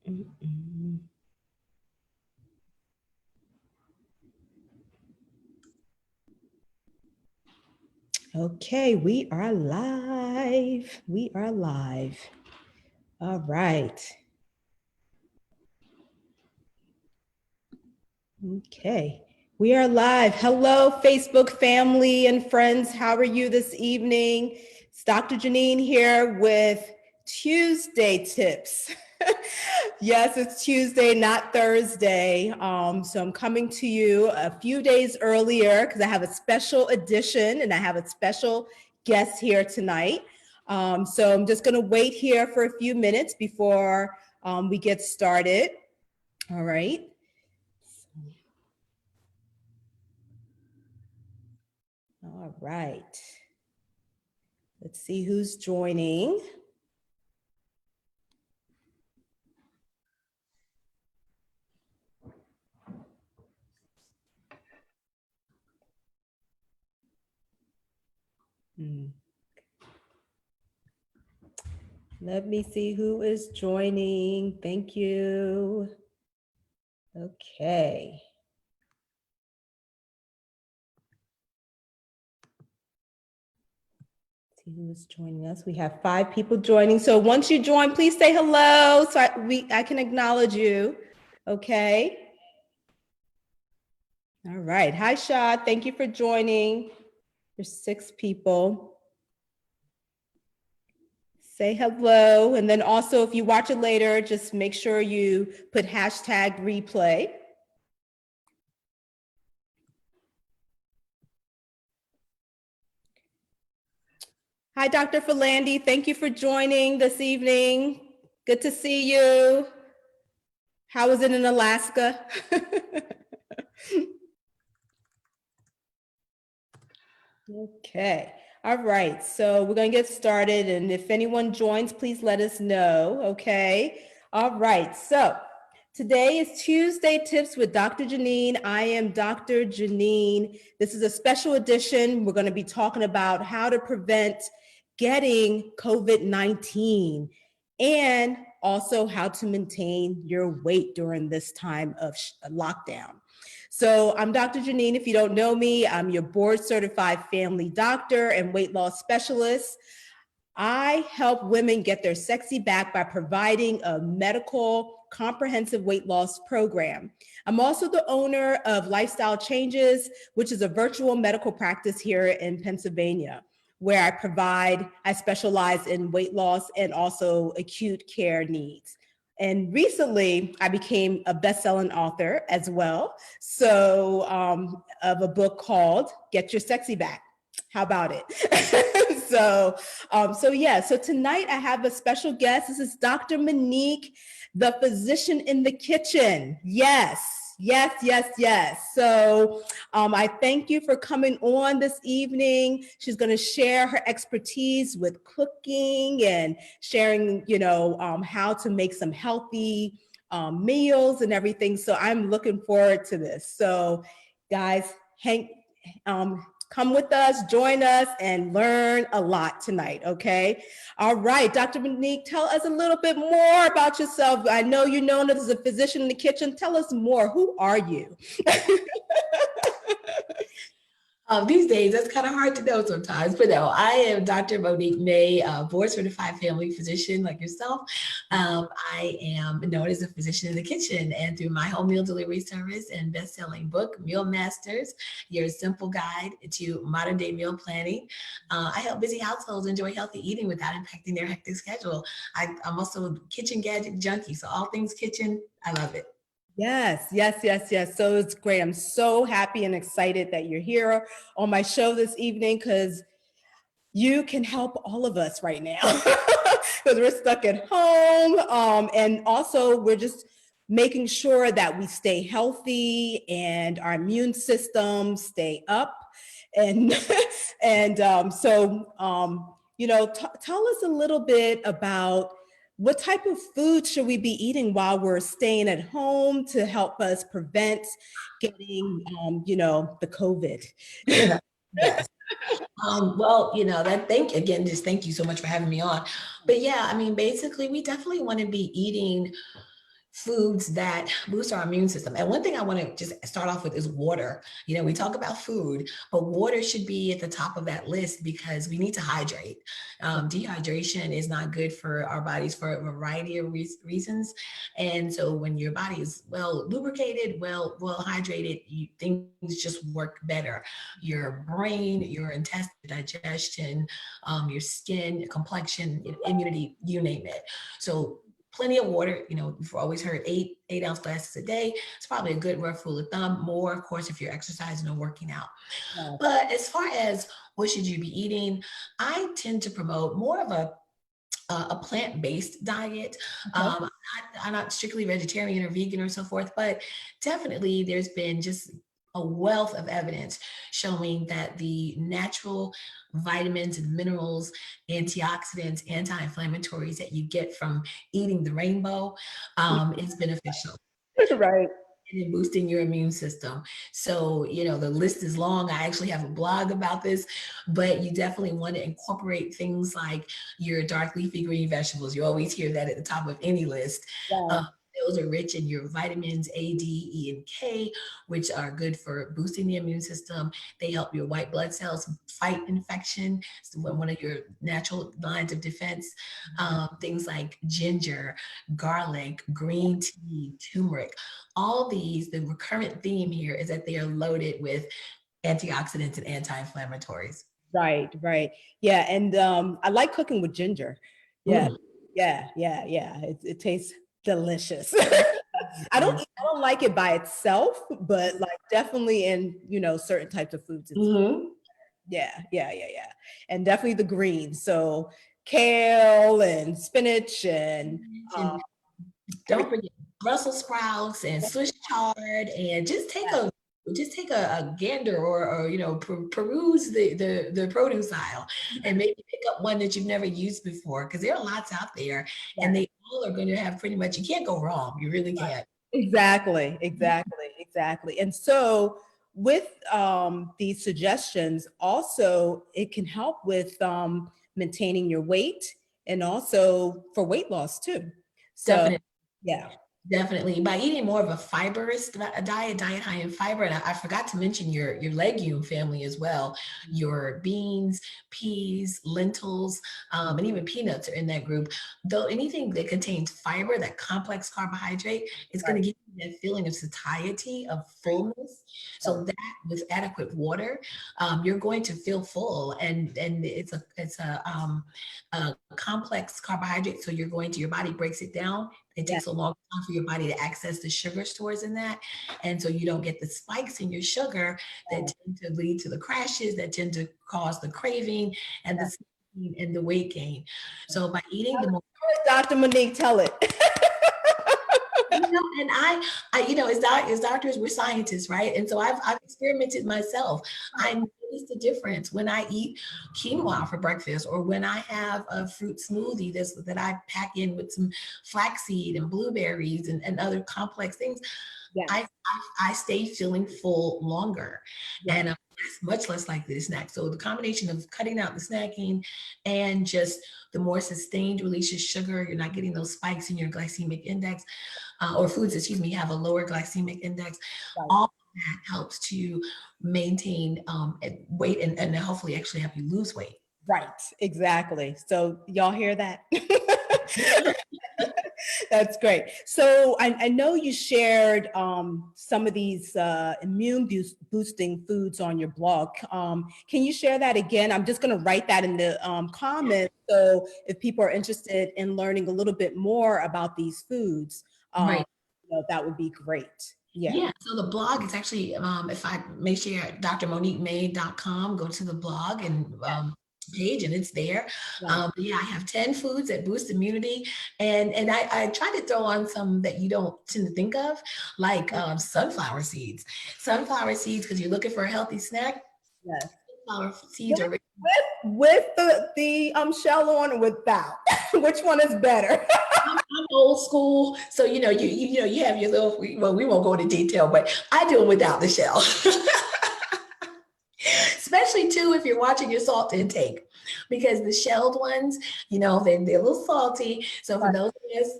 Mm-mm. Okay, we are live. We are live. All right. Okay, we are live. Hello, Facebook family and friends. How are you this evening? It's Dr. Janine here with Tuesday tips. Yes, it's Tuesday, not Thursday. So I'm coming to you a few days earlier because I have a special edition and I have a special guest here tonight. So I'm just going to wait here for a few minutes before we get started. All right. All right. Let's see who's joining. Let me see who is joining. Thank you. Okay. See who is joining us. We have 5 people joining. So once you join, please say hello so I can acknowledge you. Okay. All right. Hi, Shad. Thank you for joining. There's 6 people. Say hello. And then also, if you watch it later, just make sure you put hashtag replay. Hi, Dr. Philandy. Thank you for joining this evening. Good to see you. How is it in Alaska? Okay. All right. So we're going to get started. And if anyone joins, please let us know. Okay. All right. So today is Tuesday Tips with Dr. Janine. I am Dr. Janine. This is a special edition. We're going to be talking about how to prevent getting COVID-19 and also how to maintain your weight during this time of lockdown. So I'm Dr. Janine. If you don't know me, I'm your board certified family doctor and weight loss specialist. I help women get their sexy back by providing a medical comprehensive weight loss program. I'm also the owner of Lifestyle Changes, which is a virtual medical practice here in Pennsylvania, where I specialize in weight loss and also acute care needs. And recently, I became a best-selling author as well. So of a book called Get Your Sexy Back. How about it? So tonight I have a special guest. This is Dr. Monique, the physician in the kitchen. Yes. So I thank you for coming on this evening. She's going to share her expertise with cooking and sharing, how to make some healthy meals and everything. So I'm looking forward to this. So guys, come with us, join us, and learn a lot tonight, okay? All right, Dr. Monique, tell us a little bit more about yourself. I know you're known as a physician in the kitchen. Tell us more. Who are you? These days, that's kind of hard to know sometimes, but no, I am Dr. Monique May, board certified family physician like yourself. I am known as a physician in the kitchen, and through my home meal delivery service and best-selling book, Meal Masters, your simple guide to modern day meal planning. I help busy households enjoy healthy eating without impacting their hectic schedule. I'm also a kitchen gadget junkie, so all things kitchen, I love it. Yes. So it's great. I'm so happy and excited that you're here on my show this evening because you can help all of us right now because we're stuck at home. And also we're just making sure that we stay healthy and our immune system stay up. And, tell us a little bit about what type of food should we be eating while we're staying at home to help us prevent getting, the COVID? Yes. Just thank you so much for having me on. But yeah, I mean, basically, we definitely want to be eating foods that boost our immune system. And one thing I want to just start off with is water. We talk about food, but water should be at the top of that list because we need to hydrate. Dehydration is not good for our bodies for a variety of reasons. And so when your body is well lubricated, well hydrated, things just work better. Your brain, your intestine, digestion, your skin, complexion, immunity, you name it. So plenty of water. You've always heard 8 ounce glasses a day. It's probably a good rough rule of thumb. More, of course, if you're exercising or working out. Yeah. But as far as what should you be eating, I tend to promote more of a plant-based diet. Okay. I'm not strictly vegetarian or vegan or so forth, but definitely there's been just a wealth of evidence showing that the natural vitamins and minerals, antioxidants, anti-inflammatories that you get from eating the rainbow is beneficial Right. in boosting your immune system. So, the list is long. I actually have a blog about this, but you definitely want to incorporate things like your dark leafy green vegetables. You always hear that at the top of any list. Yeah. Those are rich in your vitamins A, D, E, and K, which are good for boosting the immune system. They help your white blood cells fight infection. It's one of your natural lines of defense. Things like ginger, garlic, green tea, turmeric. All these, the recurrent theme here is that they are loaded with antioxidants and anti-inflammatories. Right, right. Yeah, and I like cooking with ginger. Yeah, Mm. yeah. It tastes delicious. I don't like it by itself, but like definitely in, certain types of foods. It's Mm-hmm. yeah. And definitely the greens. So kale and spinach and And everything. don't forget Brussels sprouts and Swiss chard, and just take a gander or peruse the produce aisle and maybe pick up one that you've never used before because there are lots out there and Yes. they all are going to have pretty much, you can't go wrong. You really can't. Exactly. And so with these suggestions, also it can help with maintaining your weight and also for weight loss too. So Definitely. yeah, Definitely. By eating more of a fibrous diet high in fiber, and I forgot to mention your legume family as well. Your beans, peas, lentils, and even peanuts are in that group. Though anything that contains fiber, that complex carbohydrate, is going right, to give you that feeling of satiety, of fullness. right, So that with adequate water, you're going to feel full, and it's a complex carbohydrate. So your body breaks it down. It yeah, takes a long time for your body to access the sugar stores in that. And so you don't get the spikes in your sugar that tend to lead to the crashes, that tend to cause the craving and yeah. the weight gain. So by eating the more Dr. Monique, tell it. and as doctors, we're scientists, right? And so I've experimented myself. I notice the difference when I eat quinoa for breakfast or when I have a fruit smoothie that I pack in with some flaxseed and blueberries and other complex things. Yes, I stay feeling full longer, yes, and much less likely to snack. So the combination of cutting out the snacking and just the more sustained release of sugar, you're not getting those spikes in your glycemic index, or foods, excuse me, have a lower glycemic index. right. All of that helps to maintain weight and hopefully actually help you lose weight. Right, exactly. So y'all hear that? That's great. So I know you shared some of these boosting foods on your blog. Can you share that again? I'm just going to write that in the comments. So if people are interested in learning a little bit more about these foods, um, Right. that would be great. Yeah. Yeah, so the blog is actually, if I make sure you're at drmoniquemay.com, go to the blog and page and it's there. Right. Yeah, I have 10 foods that boost immunity. And I try to throw on some that you don't tend to think of, like sunflower seeds. Sunflower seeds, because you're looking for a healthy snack. Yes. Sunflower seeds are rich. With the shell on or without? Which one is better? I'm old school, so you have your little. Well, we won't go into detail, but I do it without the shell. Especially too if you're watching your salt intake, because the shelled ones, they're a little salty. So for those of us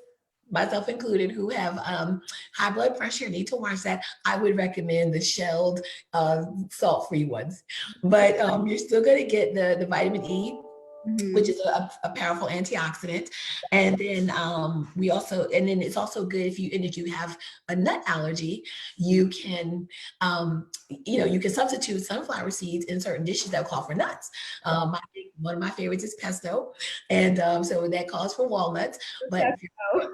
myself included, who have high blood pressure, need to watch that, I would recommend the shelled salt-free ones. But you're still going to get the vitamin E, which Mhm. is a powerful antioxidant. And then we also, and then it's also good if you have a nut allergy, you can, you can substitute sunflower seeds in certain dishes that call for nuts. One of my favorites is pesto. And so that calls for walnuts. But if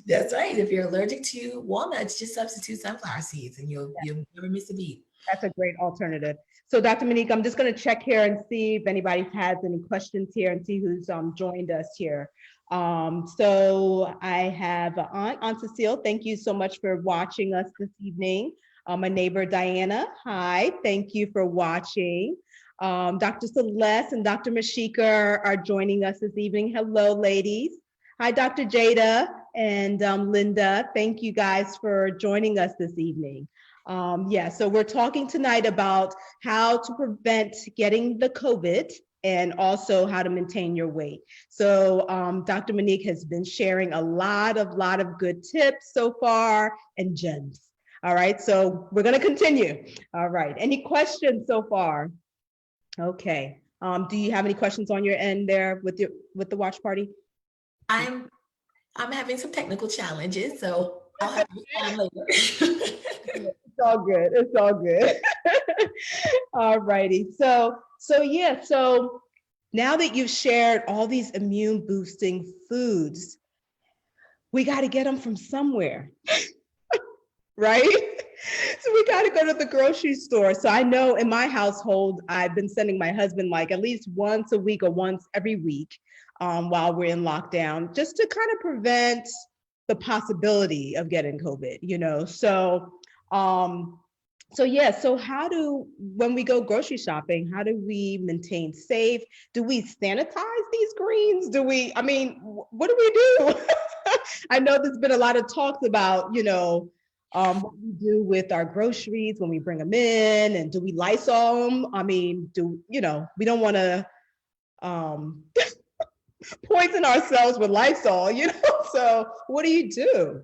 that's right. If you're allergic to walnuts, just substitute sunflower seeds and you'll never miss a beat. That's a great alternative. So Dr. Monique, I'm just going to check here and see if anybody has any questions here and see who's joined us here. So I have Aunt Cecile. Thank you so much for watching us this evening. My neighbor Diana, hi. Thank you for watching. Dr. Celeste and Dr. Mashika are joining us this evening. Hello, ladies. Hi, Dr. Jada and Linda. Thank you guys for joining us this evening. Yeah, so we're talking tonight about how to prevent getting the COVID and also how to maintain your weight. So Dr. Monique has been sharing a lot of good tips so far and gems. All right, so we're gonna continue. All right, any questions so far? Okay, do you have any questions on your end there with the watch party? I'm having some technical challenges, so I'll have to respond later. It's all good. It's all good. All righty. So yeah. So now that you've shared all these immune boosting foods, we got to get them from somewhere, right? So we got to go to the grocery store. So I know in my household, I've been sending my husband like at least once a week or once every week while we're in lockdown, just to kind of prevent the possibility of getting COVID, you know? So yeah, so when we go grocery shopping, how do we maintain safe? Do we sanitize these greens? What do we do? I know there's been a lot of talks about, what we do with our groceries when we bring them in, and do we Lysol them? We don't want to poison ourselves with Lysol, So what do you do?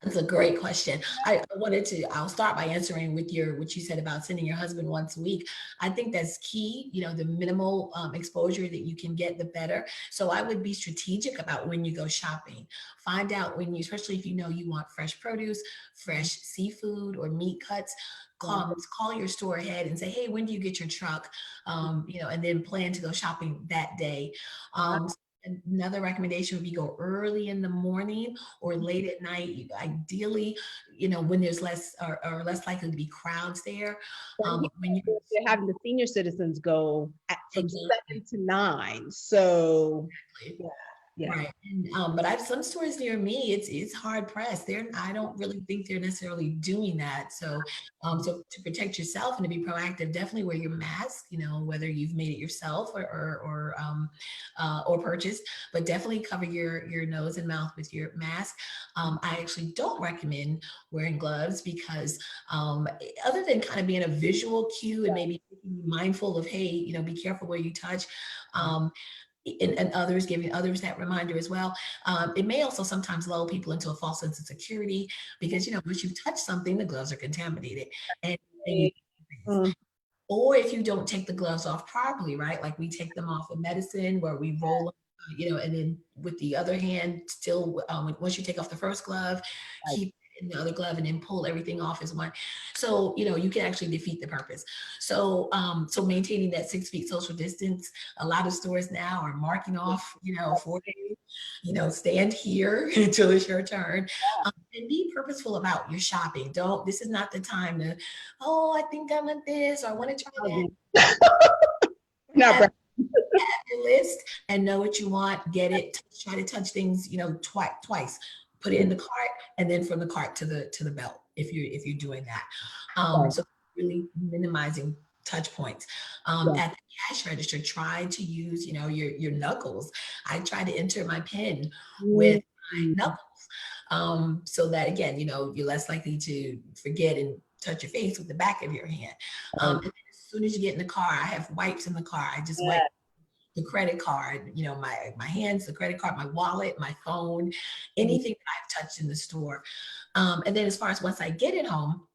That's a great question. I'll start by answering with what you said about sending your husband once a week. I think that's key. The minimal exposure that you can get, the better. So I would be strategic about when you go shopping. Find out especially if you know you want fresh produce, fresh seafood or meat cuts, call your store ahead and say, hey, when do you get your truck? And then plan to go shopping that day. Another recommendation would be go early in the morning or late at night. Ideally, when there's less or less likely to be crowds there. When you're having the senior citizens go from exactly. 7 to 9. So Exactly. yeah. Right. And, but I have some stores near me, it's hard pressed. I don't really think they're necessarily doing that. So, so to protect yourself and to be proactive, definitely wear your mask, whether you've made it yourself or purchased, but definitely cover your nose and mouth with your mask. I actually don't recommend wearing gloves because other than kind of being a visual cue and maybe be mindful of, hey, be careful where you touch. And others, giving others that reminder as well. It may also sometimes lull people into a false sense of security because, once you touch something, the gloves are contaminated. And you, or if you don't take the gloves off properly, right? Like we take them off of medicine where we roll them, and then with the other hand, still, once you take off the first glove, keep in the other glove and then pull everything off as one. So, you can actually defeat the purpose. So, so maintaining that 6 feet social distance, a lot of stores now are marking off, 4 days, stand here until it's your turn. And be purposeful about your shopping. This is not the time to, I think I want this or I want to try that. No, Your list and know what you want, get it, try to touch things, twice, put it in the cart and then from the cart to the belt if you're doing that. So really minimizing touch points. At the cash register, try to use, your knuckles. I try to enter my PIN with my knuckles. So that again, you're less likely to forget and touch your face with the back of your hand. And then as soon as you get in the car, I have wipes in the car. I just wipe the credit card, my hands, the credit card, my wallet, my phone, anything that I've touched in the store. And then as far as once I get it home,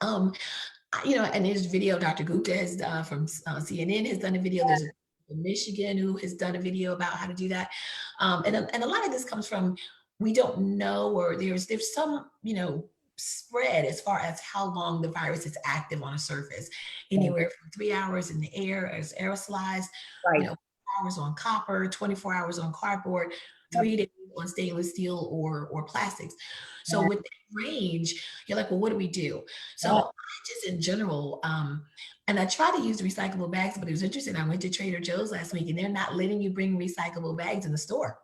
and there's video Dr. Gupta has from CNN has done a video. There's a from Michigan who has done a video about how to do that. And a lot of this comes from we don't know, or there's some, spread as far as how long the virus is active on a surface, anywhere from 3 hours in the air as aerosolized, Right. 4 hours on copper, 24 hours on cardboard, 3 days on stainless steel or plastics. So with that range, you're like, well, what do we do? So I just in general, and I try to use recyclable bags, but it was interesting. I went to Trader Joe's last week and they're not letting you bring recyclable bags in the store.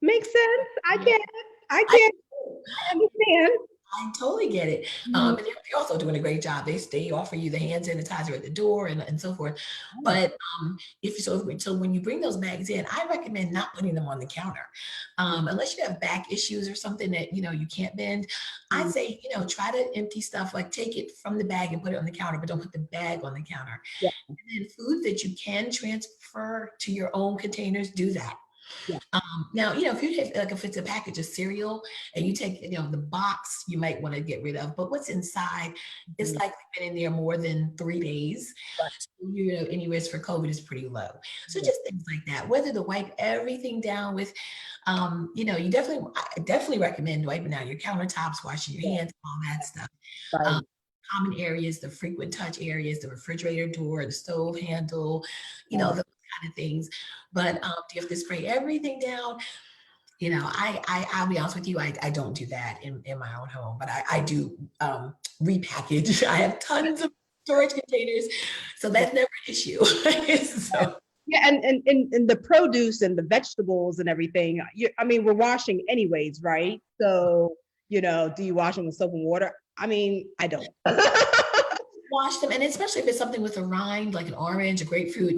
Makes sense. I Yeah. get it. I understand. I totally get it. And they're also doing a great job. They offer you the hand sanitizer at the door and so forth. But so when you bring those bags in, I recommend not putting them on the counter, unless you have back issues or something that you can't bend. I say try to empty stuff, like take it from the bag and put it on the counter, but don't put the bag on the counter. Yeah. And then food that you can transfer to your own containers, do that. Yeah. Now, if you take, like, if it's a package of cereal and you take, the box, you might want to get rid of, but what's inside is likely been in there more than 3 days. Right. So, any risk for COVID is pretty low. So just things like that, whether to wipe everything down with, I definitely recommend wiping down your countertops, washing your hands, all that stuff. Right. Common areas, the frequent touch areas, the refrigerator door, the stove handle, those kind of things. But do you have to spray everything down? I'll be honest with you, I don't do that in my own home, but I do repackage. I have tons of storage containers, so that's never an issue. So. Yeah, and the produce and the vegetables and everything, we're washing anyways, right? So, do you wash them with soap and water? I don't. Wash them, and especially if it's something with a rind, like an orange, a grapefruit,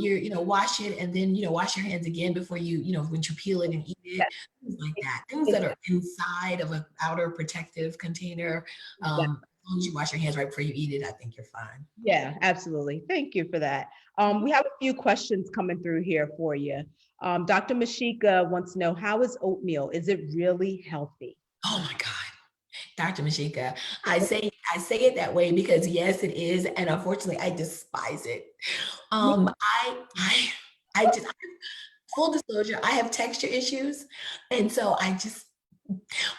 wash it and then, wash your hands again before when you peel it and eat it, things like that. Things that are inside of an outer protective container. As long as you wash your hands right before you eat it, I think you're fine. Yeah, absolutely. Thank you for that. We have a few questions coming through here for you. Dr. Mashika wants to know, how is oatmeal? Is it really healthy? Oh my God. Dr. Mashika, I say it that way because yes, it is, and unfortunately, I despise it. I just, full disclosure, I have texture issues, and so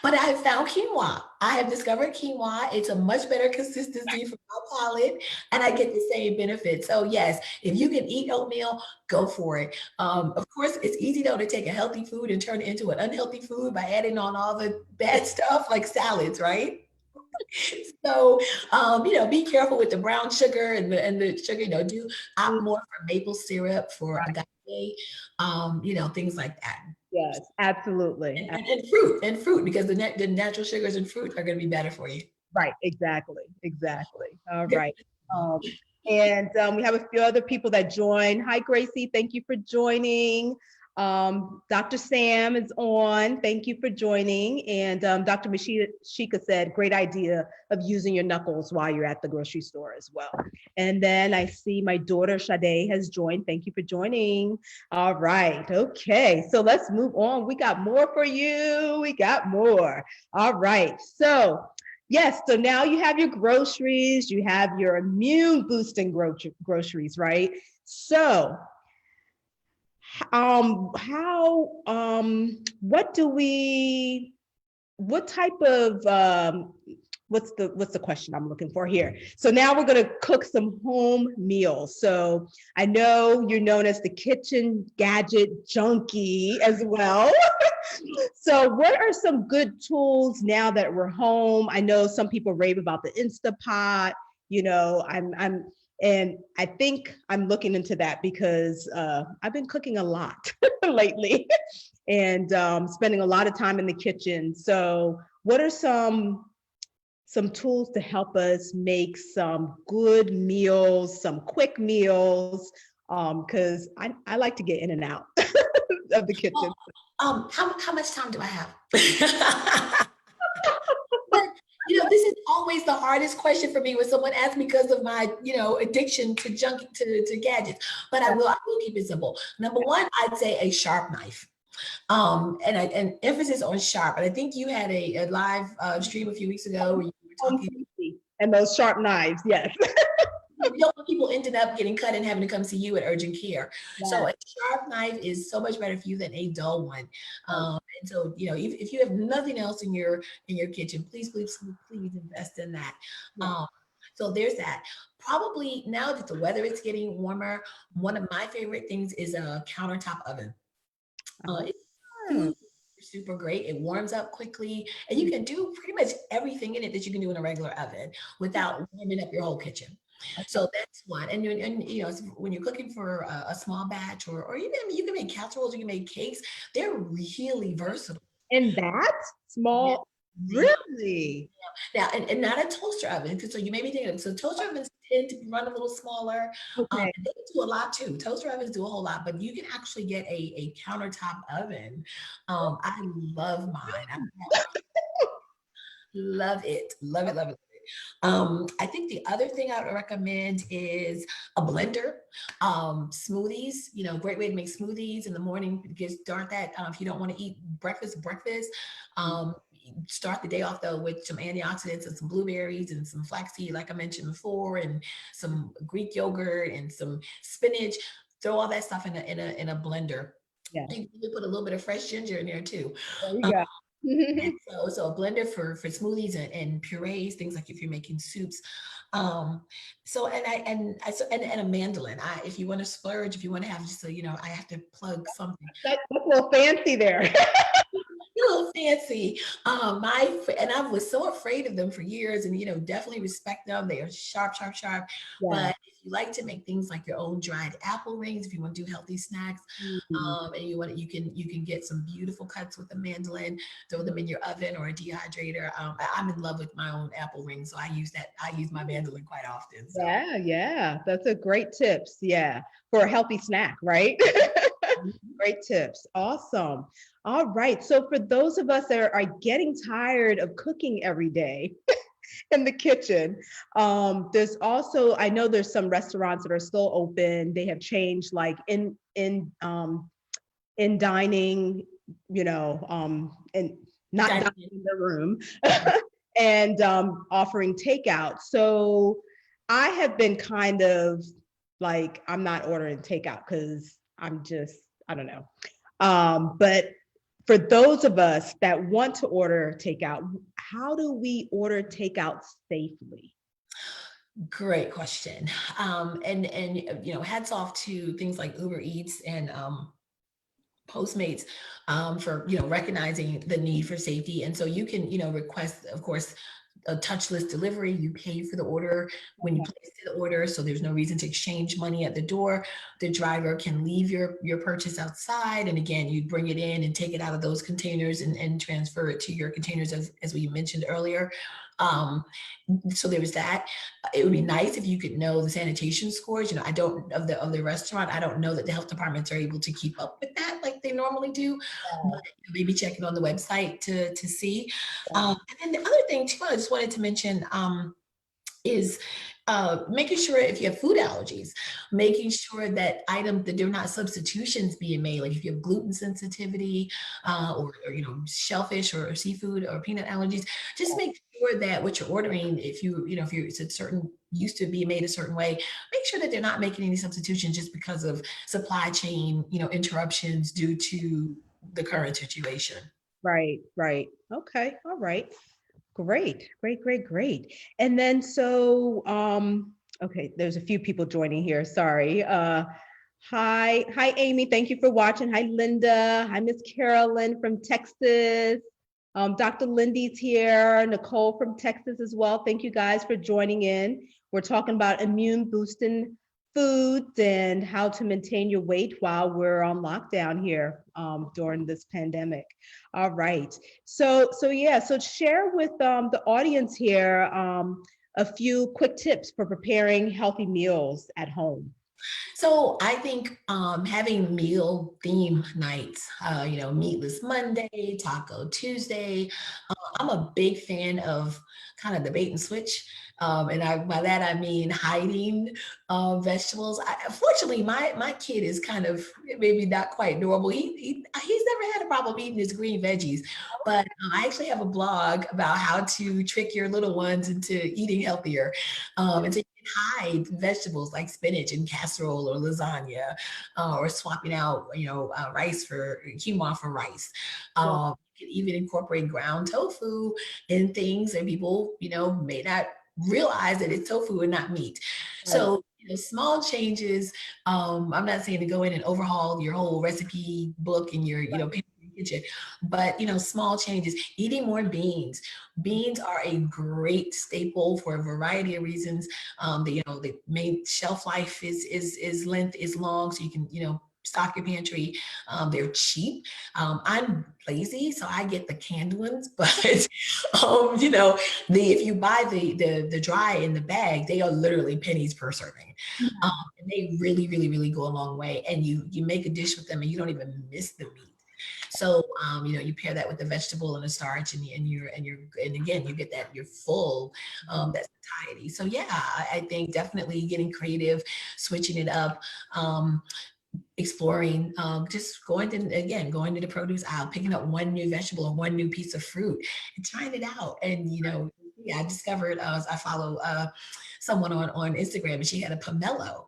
but I have found quinoa. I have discovered quinoa. It's a much better consistency for my palate, and I get the same benefit. So yes, if you can eat oatmeal, go for it. Of course, it's easy though to take a healthy food and turn it into an unhealthy food by adding on all the bad stuff like salads, right? So, be careful with the brown sugar and the sugar. Do opt more for maple syrup, for agave, things like that. Yes, absolutely. And fruit, because the natural sugars in fruit are going to be better for you. Right, exactly. All right. And we have a few other people that join. Hi, Gracie. Thank you for joining. Dr. Sam is on. Thank you for joining. And Dr. Mashika said, great idea of using your knuckles while you're at the grocery store as well. And then I see my daughter Sade has joined. Thank you for joining. All right. Okay. So let's move on. We got more for you. We got more. All right. So yes, so now you have your groceries, you have your immune boosting groceries, right? So what type of what's the question I'm looking for here? So now we're going to cook some home meals. So I know you're known as the kitchen gadget junkie as well. So what are some good tools now that we're home? I know some people rave about the Instapot. And I think I'm looking into that because I've been cooking a lot lately and spending a lot of time in the kitchen. So what are some tools to help us make some good meals, some quick meals? Because I like to get in and out of the kitchen. How much time do I have? But This is always the hardest question for me when someone asks me because of my, addiction to to gadgets. But I will keep it simple. Number one, I'd say a sharp knife. And emphasis on sharp. And I think you had a live stream a few weeks ago where you were talking. And those sharp knives, yes. You don't want people ending up getting cut and having to come see you at urgent care. Yes. So a sharp knife is so much better for you than a dull one. And so, if you have nothing else in your kitchen, please, please, please invest in that. Yeah. So there's that. Probably now that the weather is getting warmer, one of my favorite things is a countertop oven. It's super great. It warms up quickly, and you can do pretty much everything in it that you can do in a regular oven without warming up your whole kitchen. So that's one. And when you're cooking for a small batch, or even you can make casseroles, you can make cakes. They're really versatile. And that small, really? Now, and not a toaster oven, because so you may be thinking, so toaster ovens tend to run a little smaller. Okay. They do a lot too. Toaster ovens do a whole lot, but you can actually get a countertop oven. I love mine. I love it. Love it, love it. I think the other thing I would recommend is a blender. Smoothies, great way to make smoothies in the morning. Start that if you don't want to eat breakfast. Start the day off though with some antioxidants and some blueberries and some flaxseed, like I mentioned before, and some Greek yogurt and some spinach. Throw all that stuff in a blender. Yeah. You can put a little bit of fresh ginger in there too. There you go. So a blender for smoothies and purees, things like if you're making soups. So and a mandolin. If you want to splurge, if you want to have just I have to plug something. That's a little fancy there. A little fancy. And I was so afraid of them for years, and definitely respect them. They are sharp, sharp, sharp. Yeah. But if you like to make things like your own dried apple rings, if you want to do healthy snacks, and you can get some beautiful cuts with a mandolin, throw them in your oven or a dehydrator. I'm in love with my own apple rings, so I use my mandolin quite often. So. Yeah, that's a great tips. Yeah, for a healthy snack, right? Great tips. Awesome. All right. So for those of us that are getting tired of cooking every day in the kitchen, there's also, I know there's some restaurants that are still open. They have changed, like in dining, and not dining in the room, and offering takeout. So I have been kind of like, I'm not ordering takeout because I don't know. But for those of us that want to order takeout, how do we order takeout safely? Great question. And hats off to things like Uber Eats and Postmates for recognizing the need for safety. And so you can request, of course, a touchless delivery. You pay for the order when you place the order, so there's no reason to exchange money at the door. The driver can leave your purchase outside, and again, you bring it in and take it out of those containers and transfer it to your containers, as we mentioned earlier. So there was that. It would be nice if you could know the sanitation scores. I don't of the restaurant. I don't know that the health departments are able to keep up with that like they normally do. But maybe checking on the website to see. And then the other thing too, I just wanted to mention is making sure if you have food allergies, making sure that that they're not substitutions being made. Like if you have gluten sensitivity or shellfish or seafood or peanut allergies, just make sure that what you're ordering, if it's a certain used to be made a certain way, make sure that they're not making any substitutions just because of supply chain interruptions due to the current situation. Right. Okay. All right. Great. And then okay, there's a few people joining here. Sorry. Hi, Amy. Thank you for watching. Hi, Linda. Hi, Miss Carolyn from Texas. Dr. Lindy's here. Nicole from Texas as well. Thank you guys for joining in. We're talking about immune boosting foods and how to maintain your weight while we're on lockdown here during this pandemic. All right. So share with the audience here a few quick tips for preparing healthy meals at home. So I think having meal theme nights, Meatless Monday, Taco Tuesday. I'm a big fan of kind of the bait and switch. By that I mean hiding vegetables. Fortunately, my kid is kind of maybe not quite normal. He's never had a problem eating his green veggies, but I actually have a blog about how to trick your little ones into eating healthier. And so hide vegetables like spinach in casserole or lasagna, or swapping out, rice for quinoa for rice. You can even incorporate ground tofu in things that people, may not realize that it's tofu and not meat. Right. So, small changes. I'm not saying to go in and overhaul your whole recipe book and your, kitchen, but small changes. Eating more beans. Beans are a great staple for a variety of reasons. The main shelf life is length is long, so you can stock your pantry. They're cheap. I'm lazy, so I get the canned ones, but if you buy the dry in the bag, they are literally pennies per serving. And they really, really, really go a long way. And you make a dish with them and you don't even miss the meat. So you pair that with the vegetable and the starch, and again you get that you're full. That's satiety. So yeah, I think definitely getting creative, switching it up. Exploring, just going to the produce aisle, picking up one new vegetable or one new piece of fruit and trying it out. And yeah, I discovered, I follow someone on Instagram, and she had a pomelo.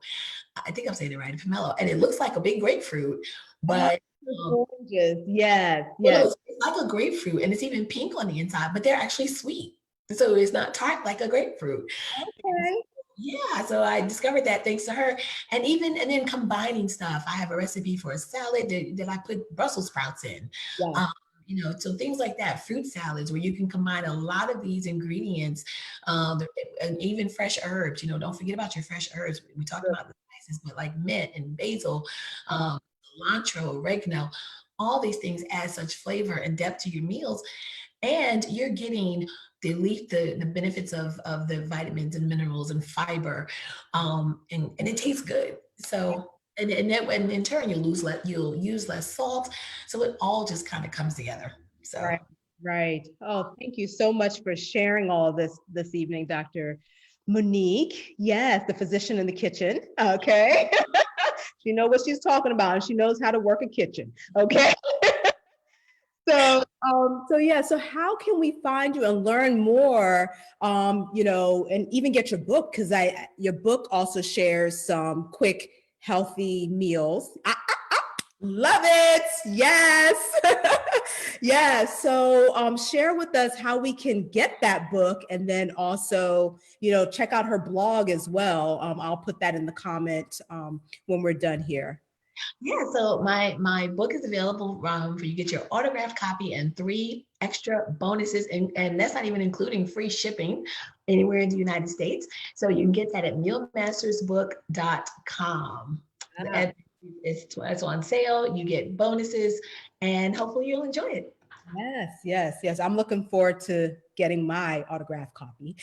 I think I'm saying it right, pomelo, and it looks like a big grapefruit, but Gorgeous. Yes, well, yes. it's like a grapefruit, and it's even pink on the inside, but they're actually sweet. So it's not tart like a grapefruit. Okay. Yeah, so I discovered that thanks to her. And then combining stuff. I have a recipe for a salad that I put Brussels sprouts in. Yeah. Um, so things like that, fruit salads where you can combine a lot of these ingredients, and even fresh herbs. Don't forget about your fresh herbs. We talked about the spices, but like mint and basil, cilantro, oregano, all these things add such flavor and depth to your meals, and you're getting the benefits of the vitamins and minerals and fiber, and it tastes good. So and in turn you'll use less salt, so it all just kind of comes together. So Right, right. Oh, thank you so much for sharing all this evening, Dr. Monique. Yes, the physician in the kitchen. Okay. She knows what she's talking about, and she knows how to work a kitchen. Okay. So yeah, so how can we find you and learn more, and even get your book? Because your book also shares some quick, healthy meals. Love it. Yes. Yes. So share with us how we can get that book, and then also, check out her blog as well. I'll put that in the comment when we're done here. yeah, so my book is available for you get your autographed copy and 3 extra bonuses, and that's not even including free shipping anywhere in the United States. So you can get that at mealmastersbook.com. Ah, And it's on sale. You get bonuses, and hopefully you'll enjoy it. yes, yes, yes. I'm looking forward to getting my autograph copy.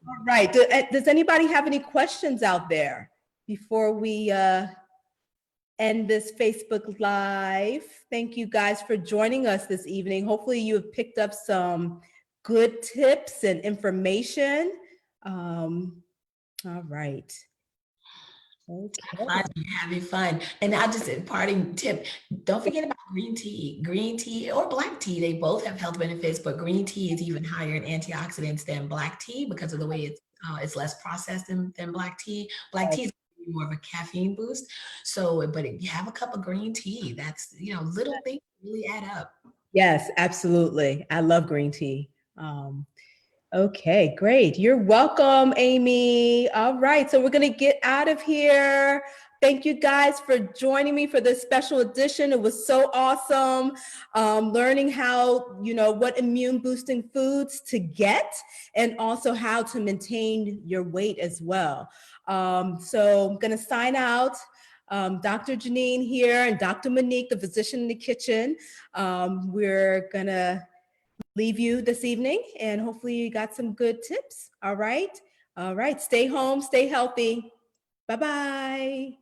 All right. Does anybody have any questions out there before we end this Facebook Live? Thank you guys for joining us this evening. Hopefully you have picked up some good tips and information. All right. Okay. Glad you're having fun. And I just, a parting tip, don't forget about green tea. Green tea or black tea, they both have health benefits, but green tea is even higher in antioxidants than black tea because of the way it's less processed than black tea. Black tea is more of a caffeine boost. So, but if you have a cup of green tea, that's, little things really add up. Yes, absolutely. I love green tea. Okay, great. You're welcome, Amy. All right, so we're going to get out of here. Thank you guys for joining me for this special edition. It was so awesome learning how, what immune boosting foods to get, and also how to maintain your weight as well. So I'm going to sign out. Dr. Janine here and Dr. Monique, the physician in the kitchen. We're going to leave you this evening, and hopefully you got some good tips. All right. All right. Stay home, stay healthy. Bye-bye.